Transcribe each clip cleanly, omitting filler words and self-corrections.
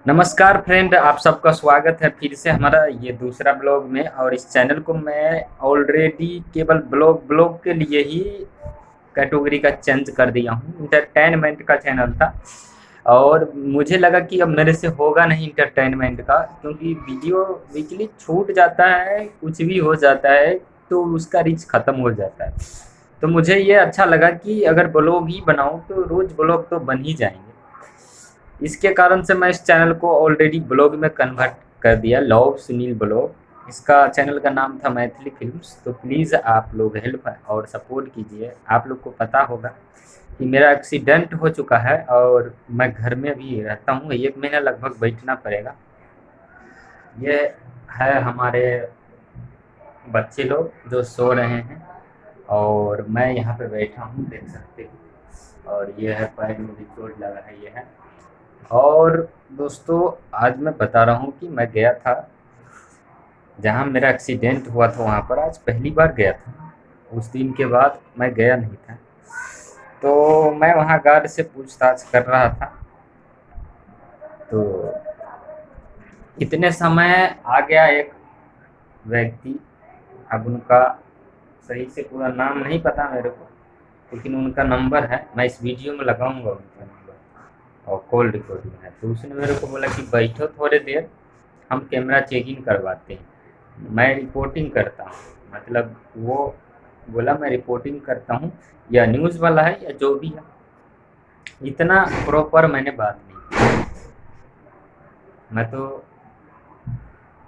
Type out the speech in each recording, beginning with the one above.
नमस्कार फ्रेंड, आप सबका स्वागत है फिर से हमारा ये दूसरा ब्लॉग में। और इस चैनल को मैं ऑलरेडी केवल ब्लॉग के लिए ही कैटेगरी का चेंज कर दिया हूँ। इंटरटेनमेंट का चैनल था और मुझे लगा कि अब मेरे से होगा नहीं इंटरटेनमेंट का, क्योंकि वीडियो वीकली छूट जाता है, कुछ भी हो जाता है तो उसका रीच ख़त्म हो जाता है। तो मुझे ये अच्छा लगा कि अगर ब्लॉग ही बनाऊँ तो रोज़ ब्लॉग तो बन ही जाएंगे। इसके कारण से मैं इस चैनल को ऑलरेडी ब्लॉग में कन्वर्ट कर दिया, लव सुनील ब्लॉग। इसका चैनल का नाम था मैथिली फिल्म्स। तो प्लीज़ आप लोग हेल्प और सपोर्ट कीजिए। आप लोग को पता होगा कि मेरा एक्सीडेंट हो चुका है और मैं घर में भी रहता हूँ, 1 महीना लगभग बैठना पड़ेगा। ये है हमारे बच्चे लोग जो सो रहे हैं और मैं यहाँ पे बैठा हूँ, देख सकते हो। और ये है पैर में भी चोट लगा है, ये है। और दोस्तों, आज मैं बता रहा हूँ कि मैं गया था जहाँ मेरा एक्सीडेंट हुआ था, वहाँ पर आज पहली बार गया था। उस दिन के बाद मैं गया नहीं था, तो मैं वहाँ गार्ड से पूछताछ कर रहा था। तो इतने समय आ गया एक व्यक्ति, अब उनका सही से पूरा नाम नहीं पता मेरे को, लेकिन उनका नंबर है, मैं इस वीडियो में लगाऊंगा उनका नंबर और कॉल रिकॉर्डिंग है। तो उसने मेरे को बोला कि बैठो थोड़ी देर, हम कैमरा चेकिंग करवाते हैं, मैं रिपोर्टिंग करता हूँ। मतलब वो बोला मैं रिपोर्टिंग करता हूँ, या न्यूज़ वाला है या जो भी है। इतना प्रॉपर मैंने बात नहीं की। मैं तो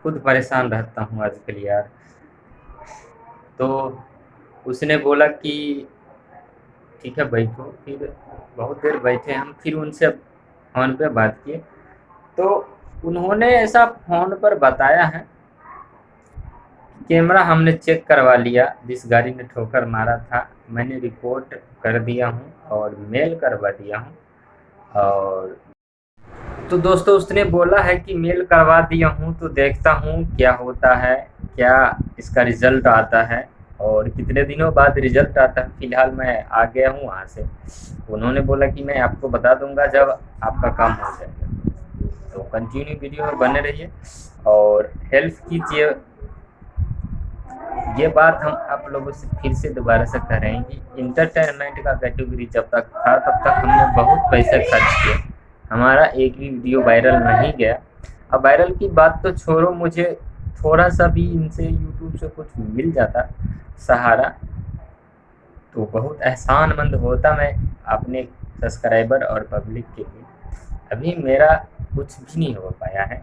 खुद परेशान रहता हूँ आजकल यार। तो उसने बोला कि ठीक है बैठो। फिर बहुत देर बैठे हम, फिर उनसे फ़ोन पे बात किए। तो उन्होंने ऐसा फ़ोन पर बताया है, कैमरा हमने चेक करवा लिया, जिस गाड़ी ने ठोकर मारा था मैंने रिपोर्ट कर दिया हूँ और मेल करवा दिया हूँ। और तो दोस्तों, उसने बोला है कि मेल करवा दिया हूँ, तो देखता हूँ क्या होता है, क्या इसका रिज़ल्ट आता है और कितने दिनों बाद रिज़ल्ट आता है। फ़िलहाल मैं आ गया हूँ वहाँ से। उन्होंने बोला कि मैं आपको बता दूँगा जब आपका काम हो जाएगा। तो कंटिन्यू वीडियो में बने रहिए और हेल्प कीजिए। ये बात हम आप लोगों से फिर से दोबारा से कह रहे हैं कि इंटरटेनमेंट का कैटेगरी जब तक था तब तक हमने बहुत पैसे खर्च किए, हमारा एक भी वीडियो वायरल नहीं गया। अब वायरल की बात तो छोड़ो, मुझे थोड़ा सा भी इनसे यूट्यूब से कुछ मिल जाता सहारा तो बहुत एहसानमंद होता मैं अपने सब्सक्राइबर और पब्लिक के लिए। अभी मेरा कुछ भी नहीं हो पाया है,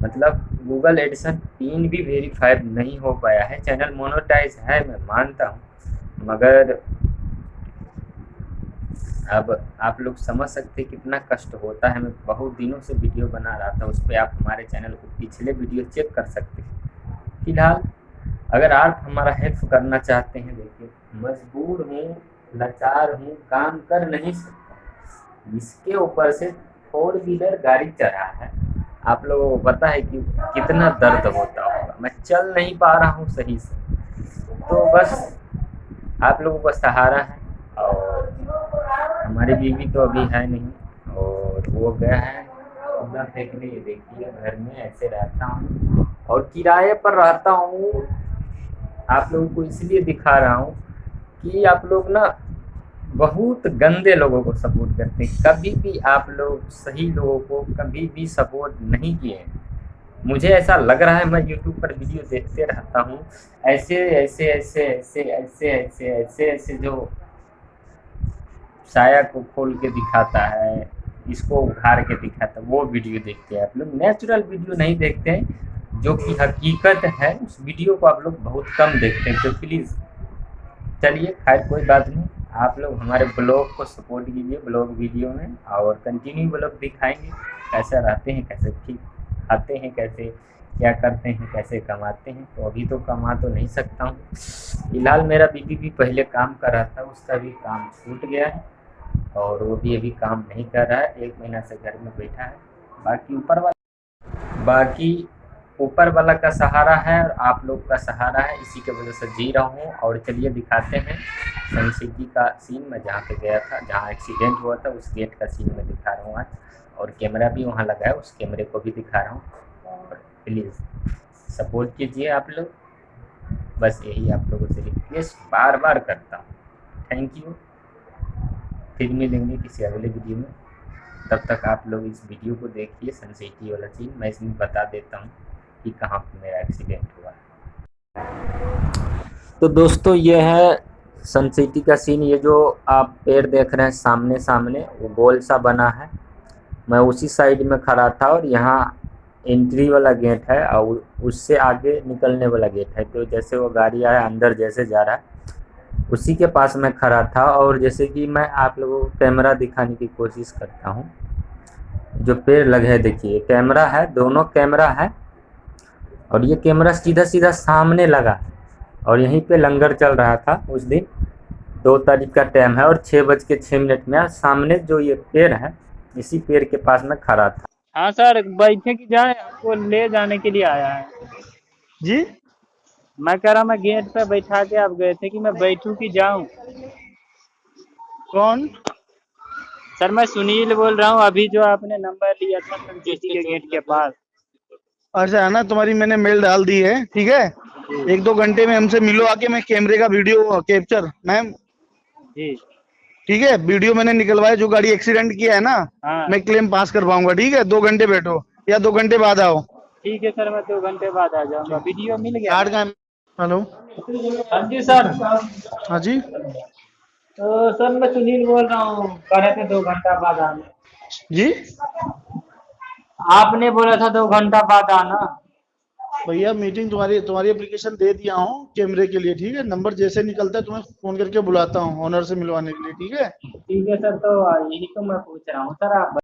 मतलब गूगल एडिसन पिन भी वेरीफाइड नहीं हो पाया है। चैनल मोनेटाइज है, मैं मानता हूँ, मगर अब आप लोग समझ सकते कितना कष्ट होता है। मैं बहुत दिनों से वीडियो बना रहा था, उस पर आप हमारे चैनल को पिछले वीडियो चेक कर सकते हैं। फिलहाल अगर आप हमारा हेल्प करना चाहते हैं, देखिए मजबूर हूँ, लाचार हूँ, काम कर नहीं सकता, इसके ऊपर से 4 व्हीलर गाड़ी चढ़ा है। आप लोगों को पता है कि कितना दर्द होता होगा, मैं चल नहीं पा रहा हूँ सही से। तो बस आप लोगों का सहारा है। और हमारी बीवी तो अभी है नहीं और वो गया है कूड़ा फेंकने। ये देखिए घर में ऐसे रहता हूँ और किराए पर रहता हूँ। आप लोगों को इसलिए दिखा रहा हूँ कि आप लोग ना बहुत गंदे लोगों को सपोर्ट करते हैं। कभी भी आप लोग सही लोगों को कभी भी सपोर्ट नहीं किए हैं। मुझे ऐसा लग रहा है, मैं यूट्यूब पर वीडियो देखते रहता हूँ, ऐसे ऐसे ऐसे ऐसे ऐसे ऐसे ऐसे ऐसे जो साया को खोल के दिखाता है, इसको उखाड़ के दिखाता है, वो वीडियो देखते हैं आप लोग। नेचुरल वीडियो नहीं देखते हैं, जो कि हकीकत है उस वीडियो को आप लोग बहुत कम देखते हैं। तो प्लीज़ चलिए, खैर कोई बात नहीं, आप लोग हमारे ब्लॉग को सपोर्ट कीजिए ब्लॉग वीडियो में, और कंटिन्यू ब्लॉग दिखाएंगे कैसे रहते हैं, कैसे ठीक खाते हैं, कैसे क्या करते हैं, कैसे कमाते हैं। तो अभी तो कमा तो नहीं सकता हूँ फिलहाल। मेरा बीबी भी पहले काम कर रहा था, उसका भी काम छूट गया है और वो भी अभी काम नहीं कर रहा है, 1 महीना से घर में बैठा है। बाकी ऊपर वाला, बाकी ऊपर वाला का सहारा है और आप लोग का सहारा है, इसी की वजह से जी रहा हूँ। और चलिए दिखाते हैं सन सिटी का सीन। मैं जहाँ पे गया था, जहाँ एक्सीडेंट हुआ था, उस गेट का सीन मैं दिखा रहा हूँ आज। और कैमरा भी वहाँ लगा है, उस कैमरे को भी दिखा रहा हूँ। और प्लीज़ सपोर्ट कीजिए आप लोग, बस यही आप लोगों से रिक्वेस्ट बार बार करता हूँ। Thank you. फिर मिलेंगे किसी अगले वीडियो में, तब तक आप लोग इस वीडियो को देखिए। सन सिटी वाला सीन मैं इसमें बता देता हूँ कि कहाँ पे मेरा एक्सीडेंट हुआ। तो दोस्तों ये है सन सिटी का सीन। ये जो आप पेड़ देख रहे हैं सामने सामने, वो गोल सा बना है। मैं उसी साइड में खड़ा था और यहाँ एंट्री वाला गेट है और उससे आगे निकलने वाला गेट है। तो जैसे वो गाड़ी आया अंदर जैसे जा रहा है, उसी के पास मैं खड़ा था। और जैसे कि मैं आप लोगों को कैमरा दिखाने की कोशिश करता हूँ, जो पेड़ लगे हैं देखिए, कैमरा है, दोनों कैमरा है। और ये कैमरा सीधा सीधा सामने लगा है। और यहीं पे लंगर चल रहा था उस दिन। 2 तारीख का टाइम है और 6:06 में सामने जो ये पेड़ है, इसी पेड़ के पास में खड़ा था। हाँ सर, बैठे कि जाए, आपको ले जाने के लिए आया है जी। मैं कह रहा मैं गेट पे बैठा के आप गए थे कि मैं बैठूं कि जाऊं। कौन? सर मैं सुनील बोल रहा हूँ, अभी जो आपने नंबर लिया था सन सिटी के गेट के पास। अच्छा है ना, तुम्हारी मैंने मेल डाल दी है, ठीक है। जी 1-2 घंटे में हमसे मिलो आके, मैं कैमरे का वीडियो कैप्चर मैम, जी। ठीक है। वीडियो मैंने निकलवाया, जो गाड़ी एक्सीडेंट किया है ना, हाँ मैं क्लेम पास करवाऊंगा, ठीक है। 2 घंटे बैठो या 2 घंटे बाद आओ। ठीक है सर, मैं 2 घंटे बाद आ जाऊंगा। वीडियो मिल गया कार्ड ना? का। हेलो। हाँ जी सर। हाँ जी तो सर मैं सुनील बोल रहा हूँ, कह रहे थे 2 घंटा बाद आना। जी। आपने बोला था 2 घंटा बाद आना। भैया मीटिंग तुम्हारी तुम्हारी एप्लीकेशन दे दिया हूँ कैमरे के लिए, ठीक है। नंबर जैसे निकलता है तुम्हें फोन करके बुलाता हूँ ऑनर से मिलवाने के लिए, ठीक है। ठीक है सर, तो यही तो मैं पूछ रहा हूँ सर, आप